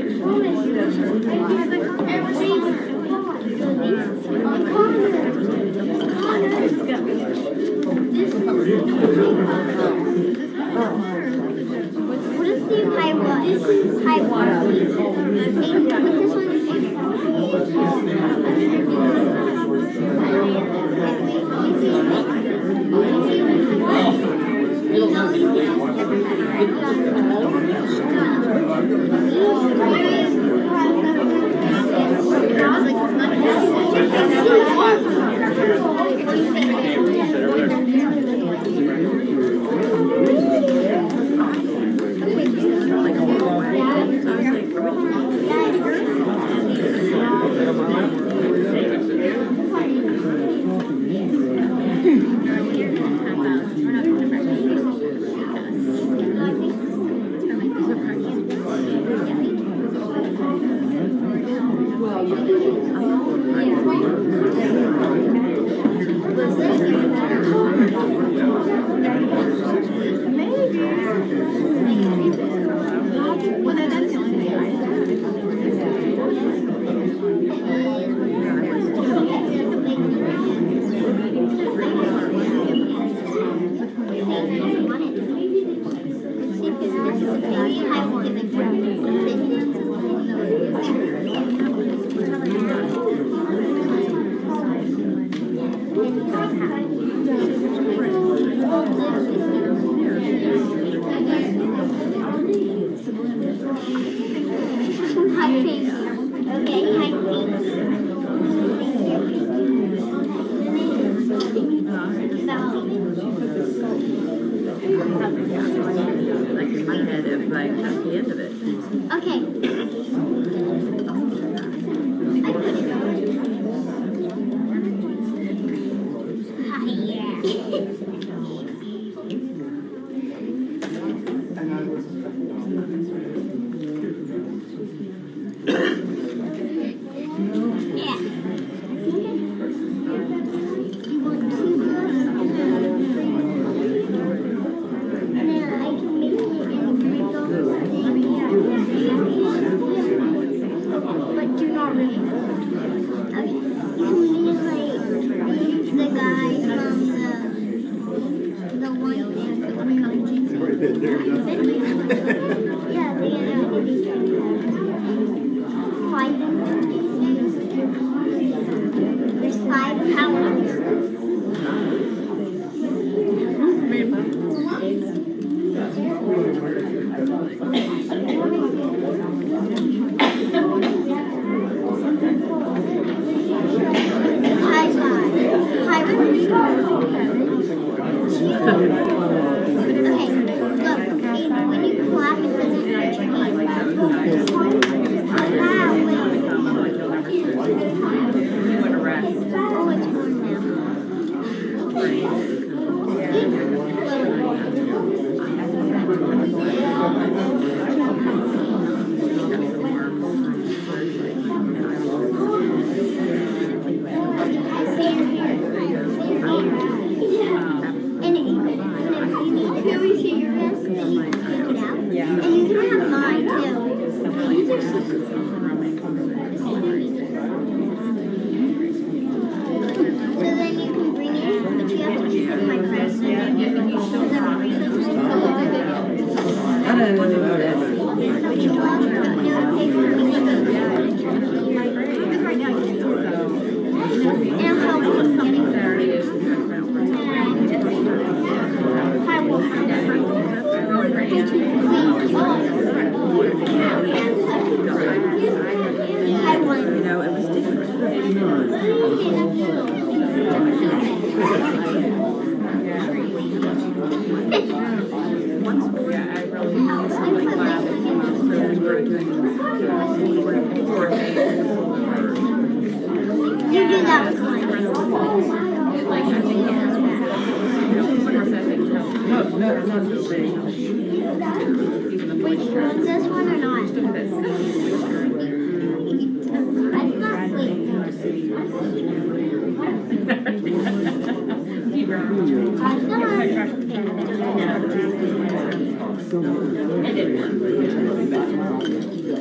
What is the high water? High water. I did. It's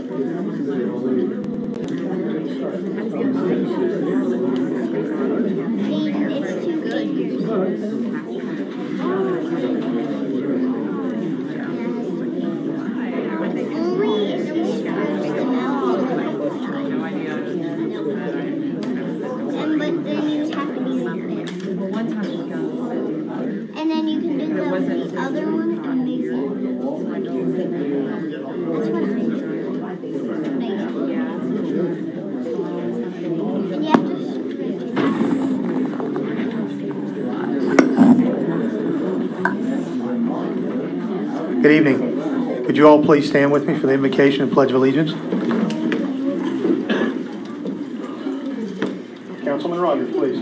2 figures. Only if you stretch them out to the whole side. But then you have to be like this. And then you can do the other one and make it. That's what I do. And you have to stretch it. Good evening. Could you all please stand with me for the invocation and pledge of allegiance? Councilman Rogers, please.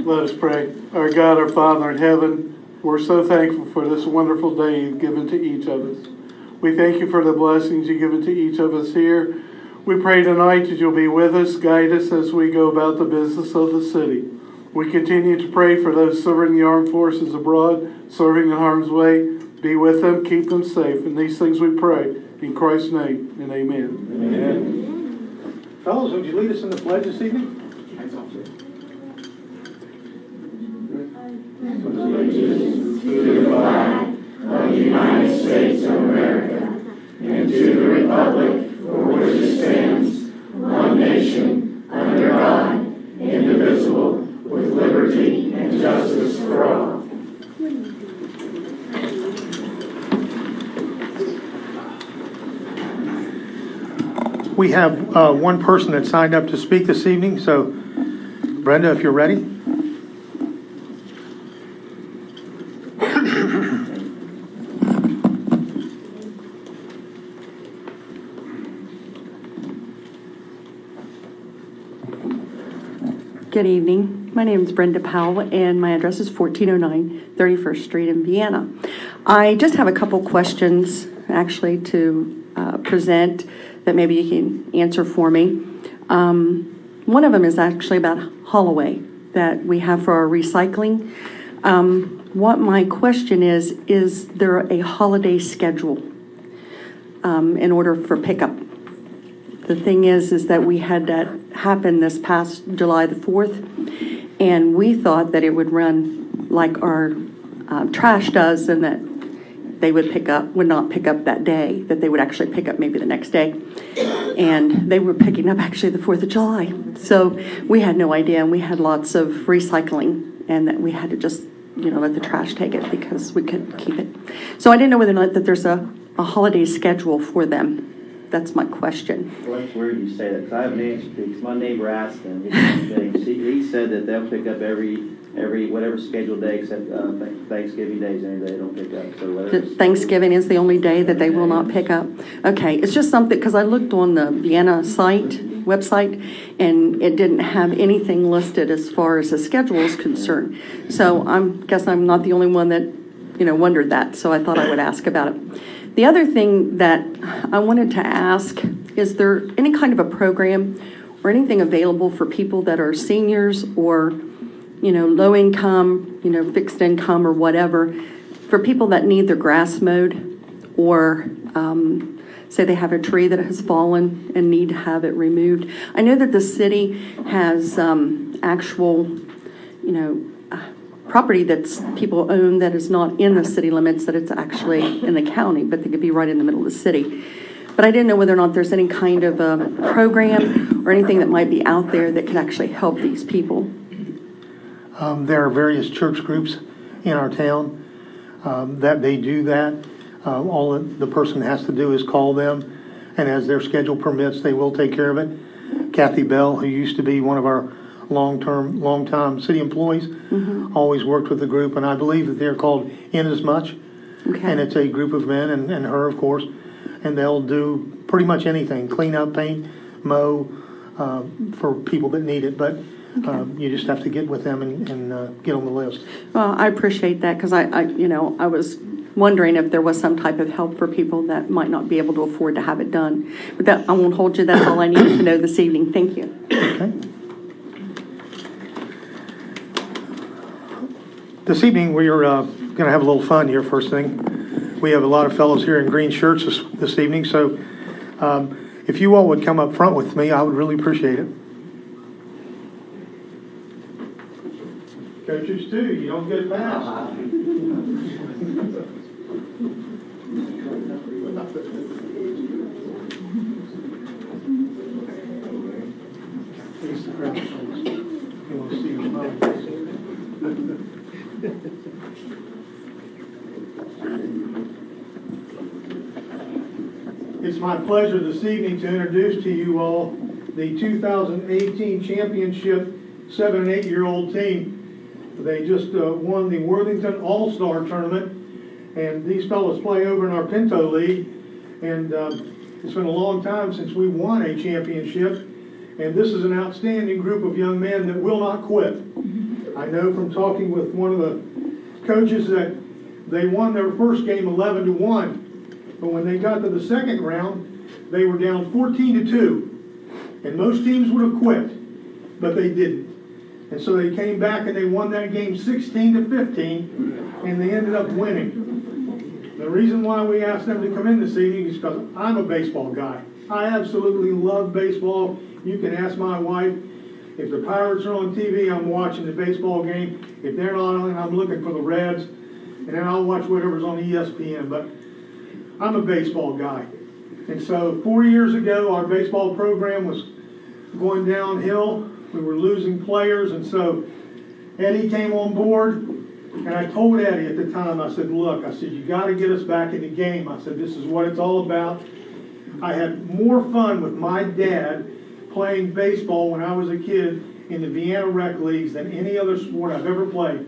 Let us pray. Our God, our Father in heaven, we're so thankful for this wonderful day you've given to each of us. We thank you for the blessings you've given to each of us here. We pray tonight that you'll be with us, guide us as we go about the business of the city. We continue to pray for those serving the armed forces abroad, serving in harm's way. Be with them, keep them safe. And these things we pray in Christ's name, and amen. Amen. Fellows, would you lead us in the pledge this evening? Allegiance to the flag of the United States of America and to the republic for which it stands, one nation, under God, indivisible, with liberty and justice for all. We have one person that signed up to speak this evening, so Brenda, if you're ready. Good evening. My name is Brenda Powell, and my address is 1409 31st Street in Vienna. I just have a couple questions, actually, to present that maybe you can answer for me. One of them is actually about Holloway that we have for our recycling. What my question is there a holiday schedule in order for pickup? The thing is that we had that happen this past July the 4th, and we thought that it would run like our trash does, and that they would not pick up that day, that they would actually pick up maybe the next day. And they were picking up actually the 4th of July. So we had no idea, and we had lots of recycling, and that we had to just, let the trash take it because we couldn't keep it. So I didn't know whether or not that there's a holiday schedule for them. That's my question. Well, that's weird you say that, because I have an answer, because my neighbor asked them. He said that they'll pick up every whatever scheduled day except Thanksgiving days, any day they don't pick up. So Thanksgiving is the only day that they will not pick up. Okay, it's just something, because I looked on the Vienna website, and it didn't have anything listed as far as the schedule is concerned. So I guess I'm not the only one that, wondered that, so I thought I would ask about it. The other thing that I wanted to ask, is there any kind of a program or anything available for people that are seniors or, low income, fixed income or whatever, for people that need their grass mowed, or say they have a tree that has fallen and need to have it removed? I know that the city has actual, property that's people own that is not in the city limits, that it's actually in the county, but they could be right in the middle of the city. But I didn't know whether or not there's any kind of a program or anything that might be out there that could actually help these people. There are various church groups in our town that they do that. All the person has to do is call them, and as their schedule permits, they will take care of it. Kathy Bell, who used to be one of our long-time city employees, always worked with the group, and I believe that they're called Inasmuch, and it's a group of men and her, of course, and they'll do pretty much anything: clean up, paint, mow, for people that need it. But you just have to get with them and get on the list. Well, I appreciate that, because I was wondering if there was some type of help for people that might not be able to afford to have it done. But that, I won't hold you. That's all I needed to know this evening. Thank you. Okay. This evening, we're going to have a little fun here. First thing, We have a lot of fellows here in green shirts this evening, so if you all would come up front with me, I would really appreciate it. Coaches too, you don't get a pass. It's my pleasure this evening to introduce to you all the 2018 championship 7 and 8-year-old team. They just won the Worthington All-Star Tournament, and these fellows play over in our Pinto League, and it's been a long time since we won a championship, and this is an outstanding group of young men that will not quit. I know from talking with one of the coaches that they won their first game 11-1, but when they got to the second round, they were down 14-2, and most teams would have quit, but they didn't. And so they came back and they won that game 16-15, and they ended up winning. The reason why we asked them to come in this evening is because I'm a baseball guy. I absolutely love baseball. You can ask my wife. If the Pirates are on TV, I'm watching the baseball game. If they're not on, I'm looking for the Reds, and then I'll watch whatever's on ESPN. But I'm a baseball guy. And so 4 years ago, our baseball program was going downhill. We were losing players, and so Eddie came on board, and I told Eddie at the time, I said, look, I said, you got to get us back in the game. I said, this is what it's all about. I had more fun with my dad playing baseball when I was a kid in the Vienna rec leagues than any other sport I've ever played.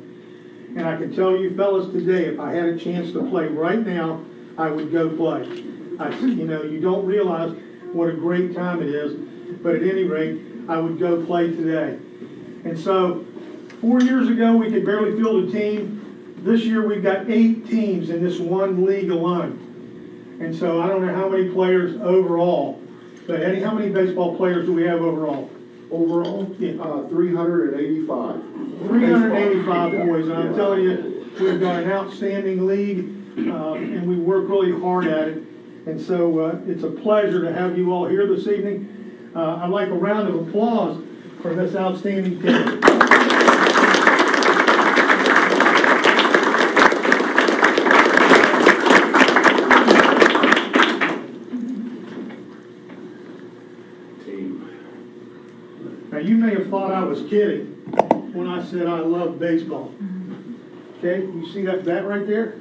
And I can tell you fellas today, if I had a chance to play right now, I would go play. You don't realize what a great time it is, but at any rate, I would go play today. And so 4 years ago, we could barely field a team. This year, we've got 8 teams in this one league alone. And so I don't know how many players overall, but Eddie, how many baseball players do we have overall? Overall, 385. 385 boys, and I'm telling you, we've got an outstanding league, and we work really hard at it. And so it's a pleasure to have you all here this evening. I'd like a round of applause for this outstanding team. Now, you may have thought I was kidding when I said I love baseball. Okay, you see that bat right there?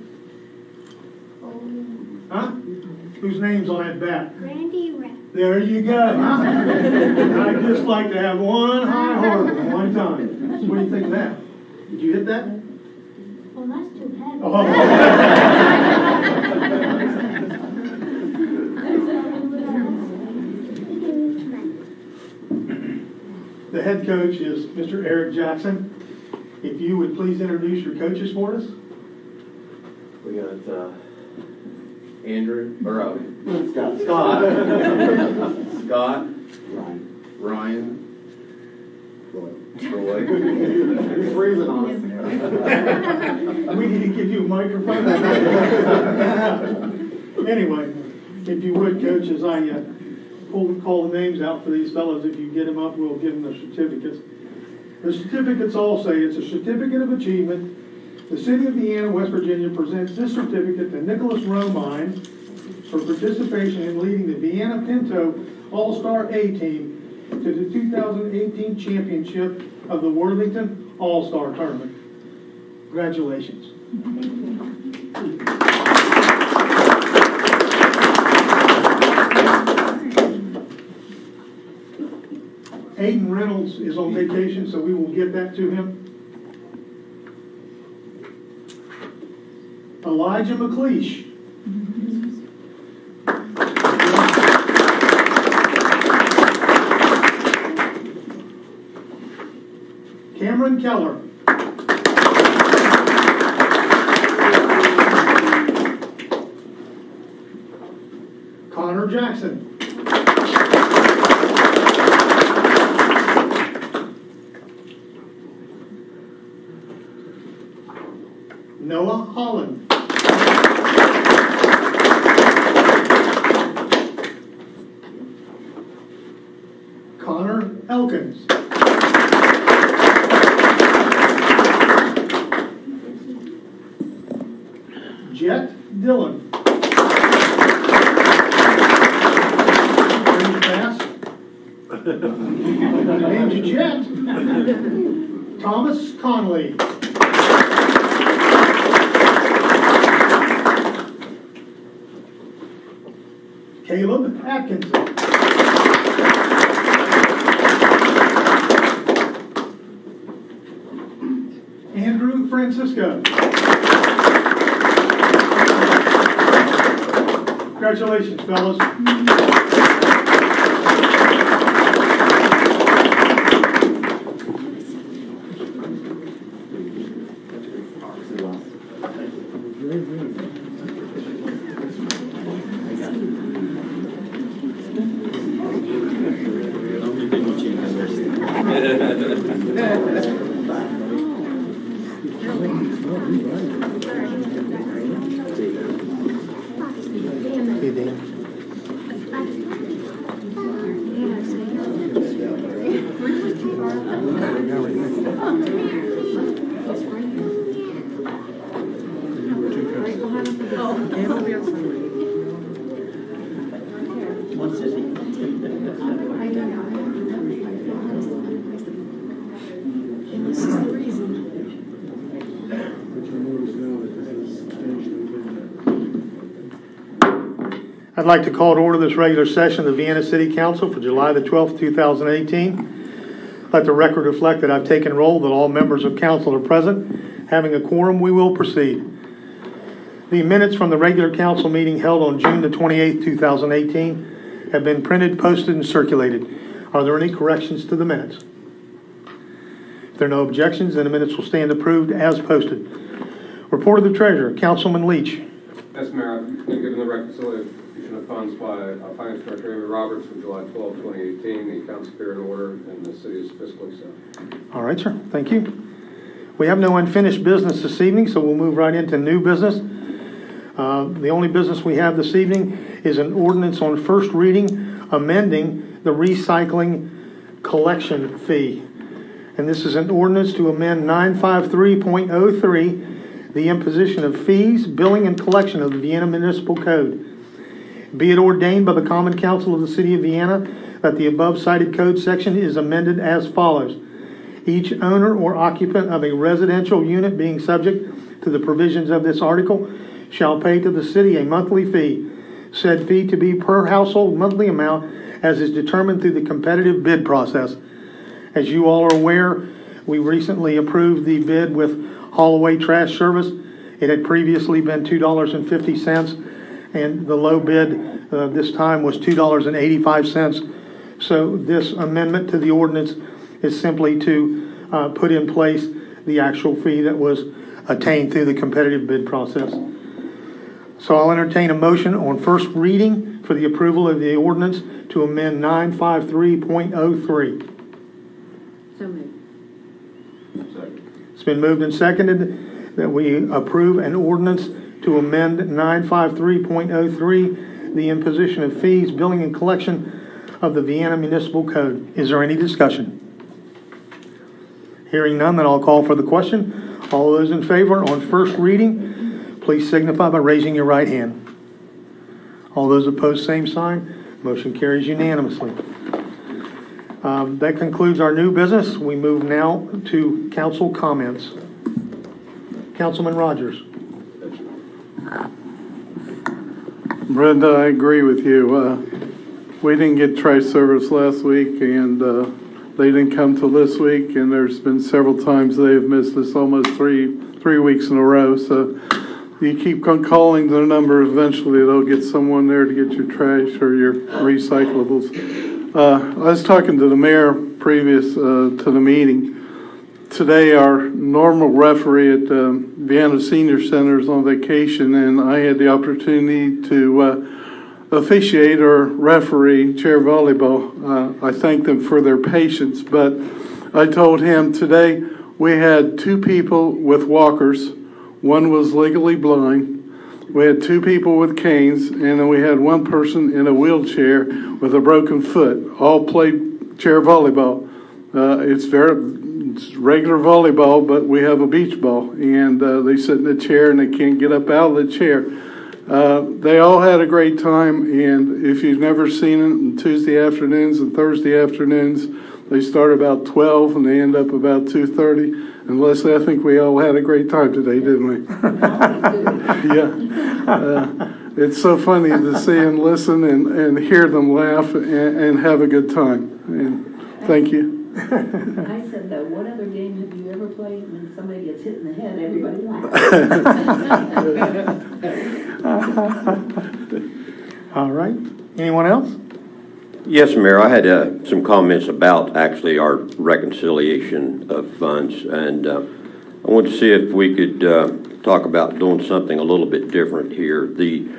Huh? Whose name's on that bat? Randy Rapp. There you go. I'd just like to have one high heart at one time. What do you think of that? Did you hit that? Well, that's too heavy. Oh. The head coach is Mr. Eric Jackson. If you would please introduce your coaches for us. We got Andrew, or Scott. Scott, Ryan, Troy. You're freezing on us. We need to give you a microphone. Anyway, if you would, Coach, as I call the names out for these fellows, if you get them up, we'll give them the certificates. The certificates all say it's a certificate of achievement. The City of Vienna, West Virginia presents this certificate to Nicholas Romine for participation in leading the Vienna Pinto All-Star A team to the 2018 championship of the Worthington All-Star Tournament. Congratulations. Aiden Reynolds is on vacation, so we will get that to him. Elijah McLeish. Cameron Keller. Connor Jackson. Noah Holland. Wilkins. Jet Dillon. Pretty fast. Named you Jet. Thomas Conley. Caleb Atkinson. Andrew Francisco. Congratulations, fellas. I'd like to call to order this regular session of the Vienna City Council for July the 12th, 2018. Let the record reflect that I've taken roll, that all members of council are present. Having a quorum, we will proceed. The minutes from the regular council meeting held on June the 28th, 2018 have been printed, posted, and circulated. Are there any corrections to the minutes? If there are no objections, then the minutes will stand approved as posted. Report of the treasurer, Councilman Leach. Yes, Mayor, I've been given the reconciliation of funds by Finance Director Amy Roberts for July 12, 2018. The accounts appear in order and the city is fiscally sound. All right, sir. Thank you. We have no unfinished business this evening, so we'll move right into new business. The only business we have this evening is an ordinance on first reading amending the recycling collection fee. And this is an ordinance to amend 953.03, the imposition of fees, billing, and collection of the Vienna Municipal Code. Be it ordained by the Common Council of the City of Vienna that the above cited code section is amended as follows. Each owner or occupant of a residential unit being subject to the provisions of this article shall pay to the city a monthly fee, said fee to be per household monthly amount as is determined through the competitive bid process. As you all are aware, we recently approved the bid with Haul-Away Trash Service. It had previously been $2.50, and the low bid this time was $2.85. So this amendment to the ordinance is simply to put in place the actual fee that was attained through the competitive bid process. So I'll entertain a motion on first reading for the approval of the ordinance to amend 953.03. So moved. Second. It's been moved and seconded that we approve an ordinance to amend 953.03, the imposition of fees, billing, and collection of the Vienna Municipal Code. Is there any discussion? Hearing none, then I'll call for the question. All those in favor on first reading, please signify by raising your right hand. All those opposed, same sign. Motion carries unanimously. That concludes our new business. We move now to council comments. Councilman Rogers. Brenda, I agree with you. We didn't get trash service last week, and they didn't come till this week, and there's been several times they have missed us almost three weeks in a row. So you keep on calling the number, eventually they'll get someone there to get your trash or your recyclables. I was talking to the mayor previous to the meeting. Today, our normal referee at Vienna Senior Center is on vacation, and I had the opportunity to officiate or referee chair volleyball. I thank them for their patience, but I told him today we had two people with walkers. One was legally blind. We had two people with canes, and then we had one person in a wheelchair with a broken foot. All played chair volleyball. It's regular volleyball, but we have a beach ball, and they sit in a chair and they can't get up out of the chair. They all had a great time, and if you've never seen it, on Tuesday afternoons and Thursday afternoons, they start about 12 and they end up about 2:30. And Leslie, I think we all had a great time today, didn't we? Yeah. It's so funny to see and listen and hear them laugh and have a good time. And thank you. I said, though, what other game have you ever played when somebody gets hit in the head, everybody laughs? All right. Anyone else? Yes, Mayor, I had some comments about actually our reconciliation of funds, and I wanted to see if we could talk about doing something a little bit different here. The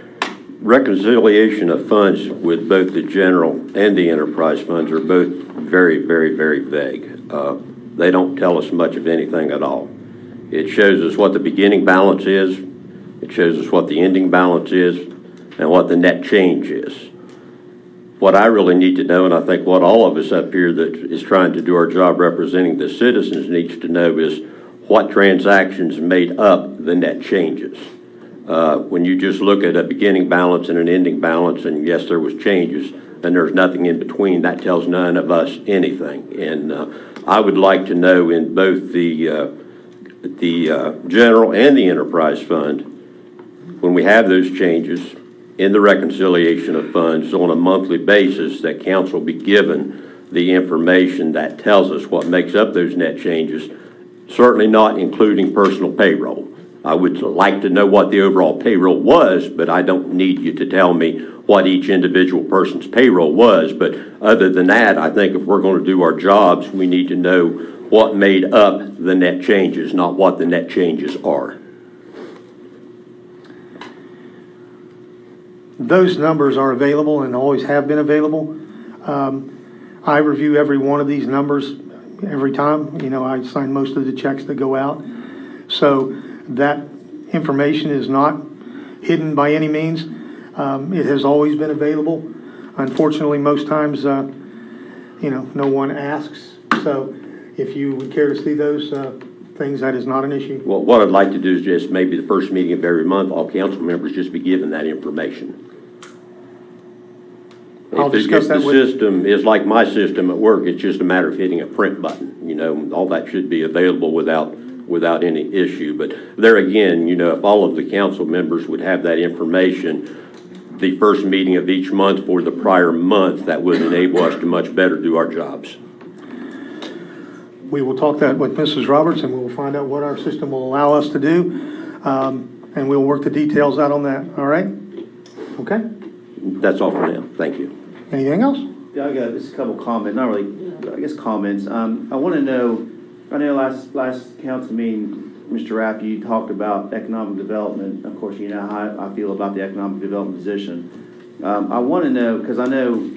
reconciliation of funds with both the general and the enterprise funds are both very, very, very vague. They don't tell us much of anything at all. It shows us what the beginning balance is, it shows us what the ending balance is, and what the net change is. What I really need to know, and I think what all of us up here that is trying to do our job representing the citizens needs to know, is what transactions made up the net changes. When you just look at a beginning balance and an ending balance, and yes, there was changes, and there's nothing in between, that tells none of us anything. And I would like to know in both the general and the enterprise fund, when we have those changes, in the reconciliation of funds on a monthly basis, that council be given the information that tells us what makes up those net changes, certainly not including personal payroll. I would like to know what the overall payroll was, but I don't need you to tell me what each individual person's payroll was. But other than that, I think if we're going to do our jobs, we need to know what made up the net changes, not what the net changes are. Those numbers are available and always have been available. I review every one of these numbers every time. You know, I sign most of the checks that go out. So that information is not hidden by any means. It has always been available. Unfortunately, most times, no one asks. So if you would care to see those things, that is not an issue. Well, what I'd like to do is just maybe the first meeting of every month, all council members just be given that information. I'll discuss that with... The system is like my system at work. It's just a matter of hitting a print button. You know, all that should be available without any issue. But there again, if all of the council members would have that information, the first meeting of each month for the prior month, that would enable us to much better do our jobs. We will talk that with Mrs. Roberts, and we'll find out what our system will allow us to do, and we'll work the details out on that. All right? Okay? That's all for now. Thank you. Anything else? Yeah, I got just a couple comments, not really, I guess comments. I want to know, I know last council meeting, Mr. Rapp, you talked about economic development. Of course, you know how I feel about the economic development position. I want to know, because I know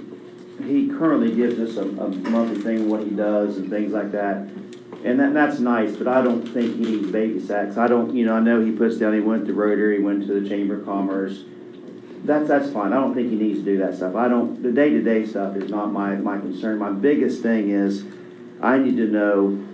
he currently gives us a monthly thing, what he does and things like that. And that's nice, but I don't think he needs baby sacks. I don't, I know he puts down, he went to Rotary, he went to the Chamber of Commerce. That's fine. I don't think he needs to do that stuff. The day-to-day stuff is not my concern. My biggest thing is I need to know,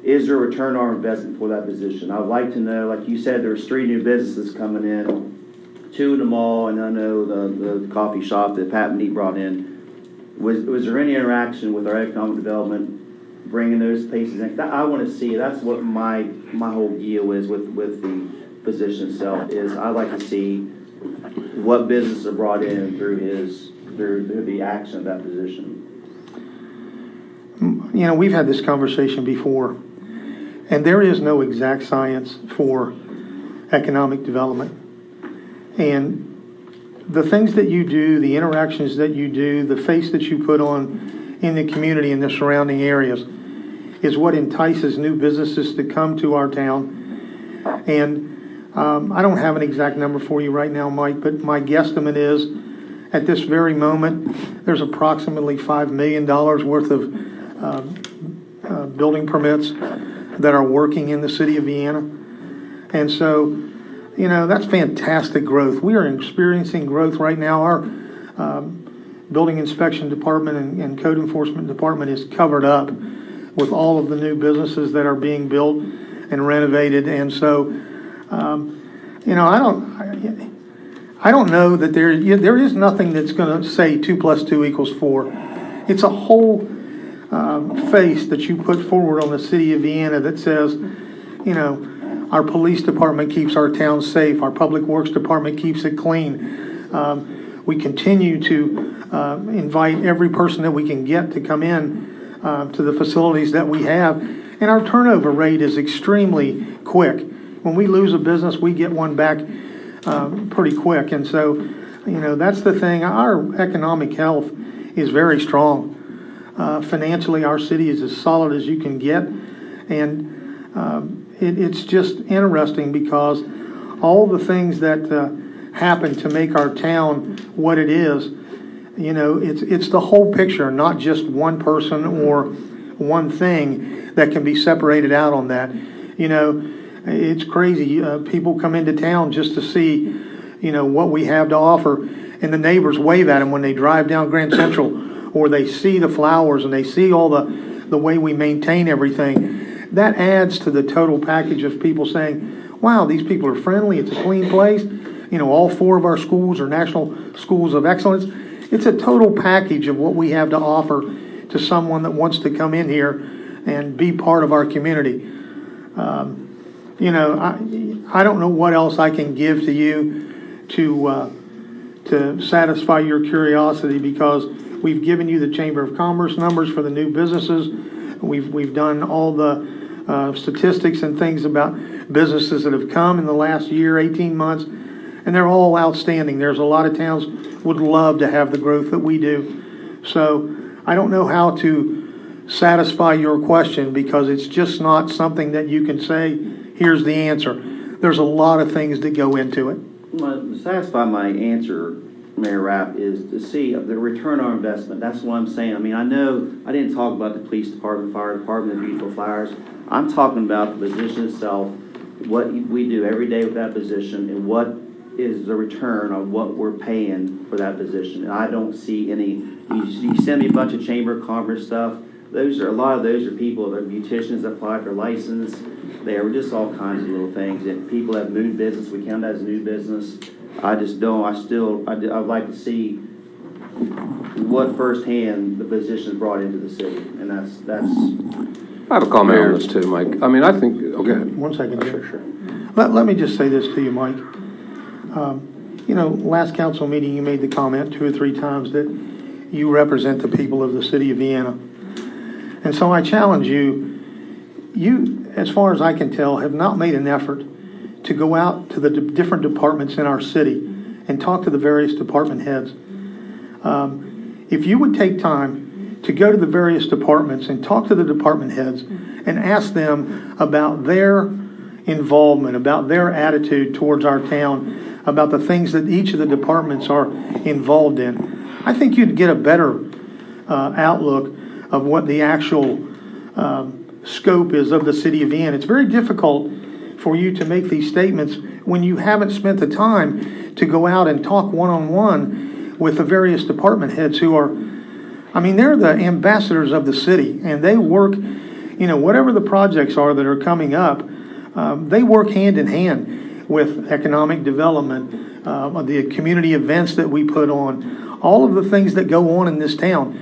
is there a return on investment for that position? I'd like to know, like you said, there's 3 new businesses coming in, 2 in the mall, and I know the coffee shop that Pat and Neat brought in. Was there any interaction with our economic development, bringing those pieces in? I want to see. That's what my whole deal is with the position itself. Is I like to see what businesses are brought in through the action of that position. We've had this conversation before, and there is no exact science for economic development. And the things that you do, the interactions that you do, the face that you put on in the community and the surrounding areas is what entices new businesses to come to our town. And I don't have an exact number for you right now, Mike, but my guesstimate is at this very moment, there's approximately $5 million worth of building permits that are working in the city of Vienna. And so, that's fantastic growth. We are experiencing growth right now. building inspection department and code enforcement department is covered up with all of the new businesses that are being built and renovated. And so, I don't know that there is nothing that's going to say 2 + 2 = 4. It's a whole face that you put forward on the city of Vienna that says, our police department keeps our town safe, our public works department keeps it clean. We continue to invite every person that we can get to come in to the facilities that we have. And our turnover rate is extremely quick. When we lose a business, we get one back pretty quick. And so, that's the thing. Our economic health is very strong. Financially, our city is as solid as you can get. And it's just interesting because all the things that happen to make our town what it is, it's the whole picture, not just one person or one thing that can be separated out on that. It's crazy. People come into town just to see, what we have to offer, and the neighbors wave at them when they drive down Grand Central, or they see the flowers and they see all the way we maintain everything. That adds to the total package of people saying, wow, these people are friendly, it's a clean place. All 4 of our schools are national schools of excellence. It's a total package of what we have to offer to someone that wants to come in here and be part of our community. I don't know what else I can give to you to satisfy your curiosity, because we've given you the Chamber of Commerce numbers for the new businesses. We've done all the statistics and things about businesses that have come in the last year, 18 months, and they're all outstanding. There's a lot of towns would love to have the growth that we do. So I don't know how to satisfy your question, because it's just not something that you can say, here's the answer. There's a lot of things that go into it. Well, to satisfy my answer, Mayor Rapp, is to see the return on investment. That's what I'm saying. I know I didn't talk about the police department, fire department, the beautiful flowers. I'm talking about the position itself, what we do every day with that position, and what is the return on what we're paying for that position. And I don't see any. You send me a bunch of Chamber of Commerce stuff. A lot of those are people, they're beauticians that apply for license. They are just all kinds of little things. If people have moved business, we count that as new business. I just don't. I'd like to see what firsthand the position brought into the city, and that's. I have a comment on this too, Mike. I think. Oh, go ahead. 1 second. Sure. Let me just say this to you, Mike. Last council meeting, you made the comment 2 or 3 times that you represent the people of the city of Vienna. And so I challenge you, as far as I can tell, have not made an effort to go out to the different departments in our city and talk to the various department heads. If you would take time to go to the various departments and talk to the department heads and ask them about their involvement, about their attitude towards our town, about the things that each of the departments are involved in, I think you'd get a better outlook of what the actual scope is of the city of Vienna. It's very difficult for you to make these statements when you haven't spent the time to go out and talk one-on-one with the various department heads who are, they're the ambassadors of the city, and they work, whatever the projects are that are coming up, they work hand in hand with economic development, the community events that we put on, all of the things that go on in this town.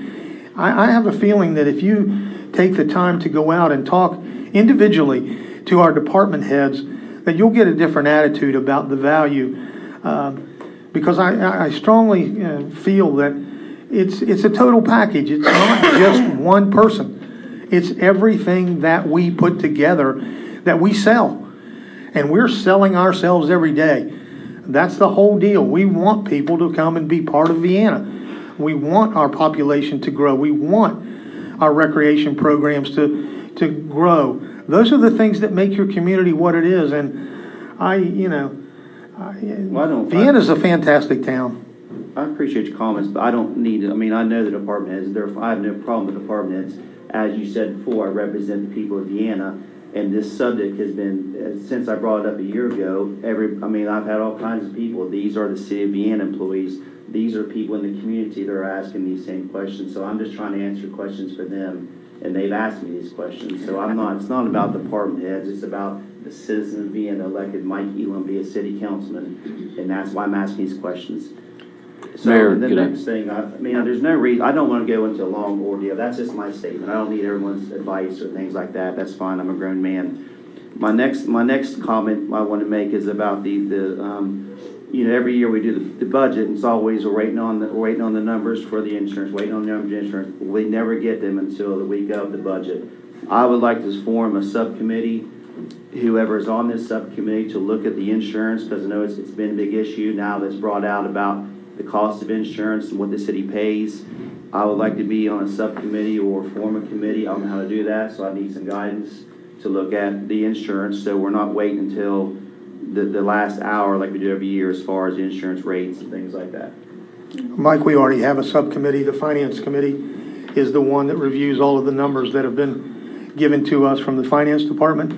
I have a feeling that if you take the time to go out and talk individually to our department heads, that you'll get a different attitude about the value. Because I strongly feel that it's a total package. It's not just one person. It's everything that we put together that we sell. And we're selling ourselves every day. That's the whole deal. We want people to come and be part of Vienna. We want our population to grow. We want our recreation programs to grow. Those are the things that make your community what it is. And Vienna's a fantastic town. I appreciate your comments, but I don't need. I know the department heads. I have no problem with department heads. As you said before, I represent the people of Vienna, and this subject has been since I brought it up a year ago. I've had all kinds of people. These are the city of Vienna employees these are people in the community that are asking these same questions. So I'm just trying to answer questions for them, and they've asked me these questions. So it's not about department heads, it's about the citizens of Vienna elected Mike Elam be a city councilman, and that's why I'm asking these questions. So Mayor, the next thing, there's no reason, I don't want to go into a long ordeal. That's just my statement. I don't need everyone's advice or things like that. That's fine. I'm a grown man. My next comment I want to make is about every year we do the budget, and it's always we're waiting on the numbers for the insurance, waiting on the numbers of insurance. We never get them until the week of the budget. I would like to form a subcommittee, whoever is on this subcommittee, to look at the insurance, because I know it's been a big issue now that's brought out about the cost of insurance and what the city pays. I would like to be on a subcommittee or form a committee. I don't know how to do that, so I need some guidance to look at the insurance, so we're not waiting until the last hour like we do every year as far as insurance rates and things like that. Mike, we already have a subcommittee. The Finance Committee is the one that reviews all of the numbers that have been given to us from the Finance Department.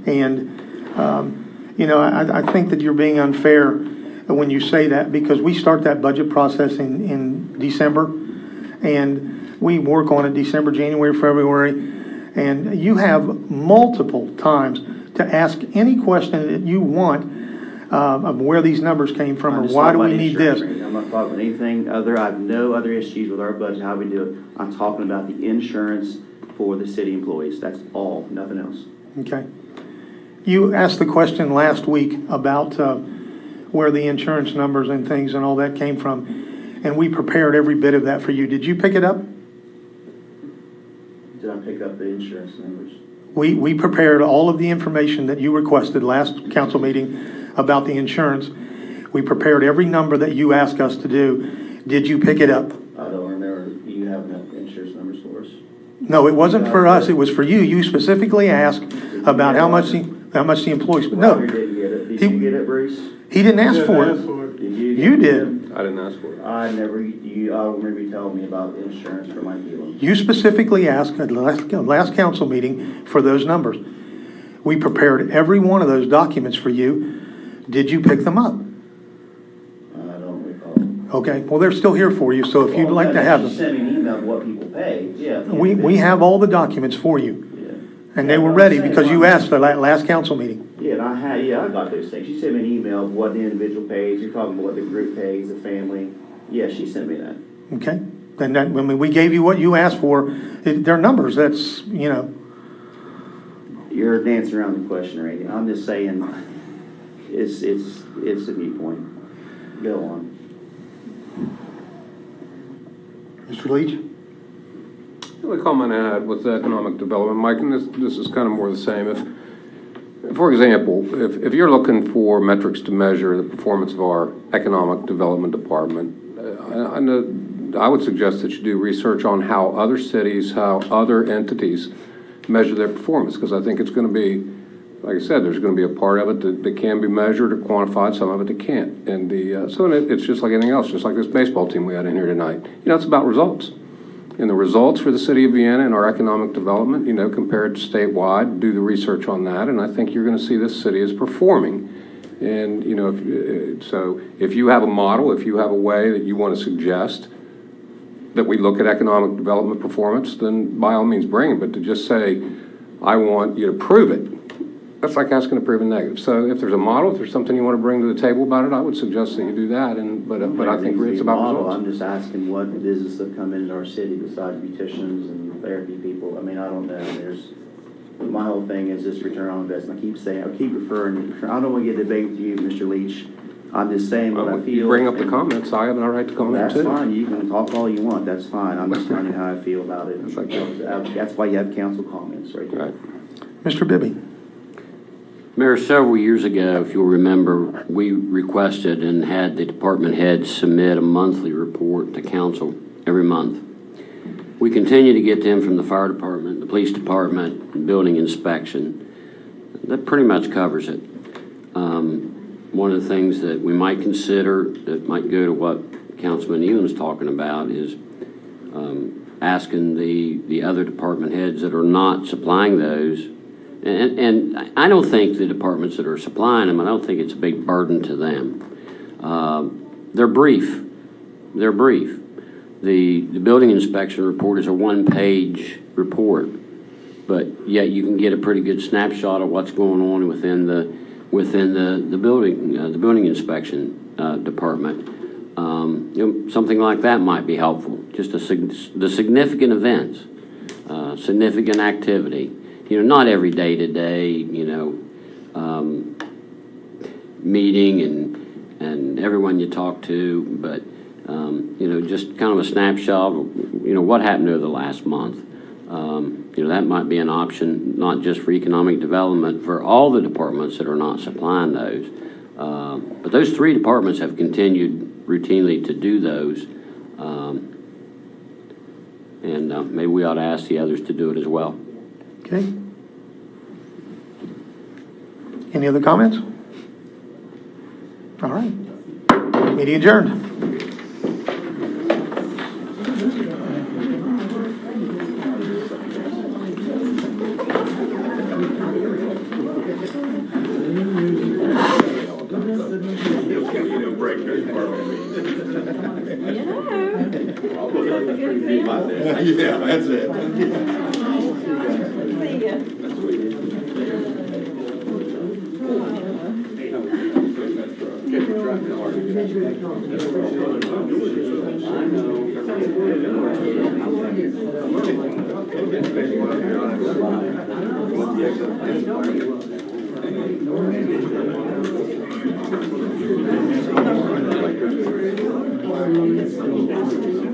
And, I think that you're being unfair when you say that, because we start that budget process in December, and we work on it December, January, February, and you have multiple times to ask any question that you want of where these numbers came from or why do we need this. I'm not talking about anything other. I have no other issues with our budget, how we do it. I'm talking about the insurance for the city employees. That's all, nothing else. Okay. You asked the question last week about where the insurance numbers and things and all that came from, and we prepared every bit of that for you. Did you pick it up? Did I pick up the insurance numbers? We prepared all of the information that you requested last council meeting about the insurance. We prepared every number that you asked us to do. Did you pick it up? I don't remember. Do you have enough insurance numbers for us? No, it wasn't for us. It was for you. You specifically asked about how much the employees. No, Roger didn't get it. Did you get it, Bruce? he didn't ask for it. Did you? You did. I didn't ask for it. I don't remember you telling me about insurance for my Elam. You specifically asked at the last council meeting for those numbers. We prepared every one of those documents for you. Did you pick them up? I don't recall. Okay, well, they're still here for you, so if you'd like to have You them. sent me an email of what people pay. Yeah. We have all the documents for you. Yeah. And they were ready because you asked at the last council meeting. Yeah, and I got those things. She sent me an email of what the individual pays. You're talking about what the group pays, the family. Yeah, she sent me that. Okay? Then we gave you what you asked for. They're numbers, that's, You're dancing around the question right now. I'm just saying, it's a viewpoint. Go on. Mr. Leach? The only comment I had with economic development, Mike, and this is kind of more the same. If, for example, if you're looking for metrics to measure the performance of our economic development department, I would suggest that you do research on how other cities, how other entities measure their performance, because I think it's going to be, like I said, there's going to be a part of it that can be measured or quantified, some of it that can't. And it's just like anything else, just like this baseball team we had in here tonight. It's about results. And the results for the city of Vienna and our economic development, compared to statewide, do the research on that, and I think you're going to see this city is performing. And, if you have a model, if you have a way that you want to suggest that we look at economic development performance, then by all means bring it. But to just say, I want you to prove it, that's like asking to prove a negative. So if there's a model, if there's something you want to bring to the table about it, I would suggest that you do that. But I think it's about results. I'm just asking what business have come into our city besides beauticians and therapy people. I don't know. My whole thing is just return on investment. I keep referring. I don't want to get debate with you, Mr. Leach. I'm just saying what I feel. You bring up the comments. I have no right to comment too. That's fine. You can talk all you want. That's fine. I'm just telling you how I feel about it. That's why you have council comments right there. Right. Mr. Bibby? Mayor, several years ago, if you'll remember, we requested and had the department heads submit a monthly report to council every month. We continue to get them from the fire department, the police department, and building inspection. That pretty much covers it. One of the things that we might consider that might go to what Councilman Elam's talking about is asking the other department heads that are not supplying those. And I don't think the departments that are supplying them, I don't think it's a big burden to them. They're brief. they're brief. The building inspection report is a one-page report, but yet you can get a pretty good snapshot of what's going on within the building inspection department. Something like that might be helpful. Just the significant events, significant activity. Not every day to day, meeting and everyone you talk to, but just kind of a snapshot of what happened over the last month. That might be an option, not just for economic development, for all the departments that are not supplying those. But those 3 departments have continued routinely to do those. And maybe we ought to ask the others to do it as well. Okay. Any other comments? All right. Meeting adjourned. Yeah, that's it. I know.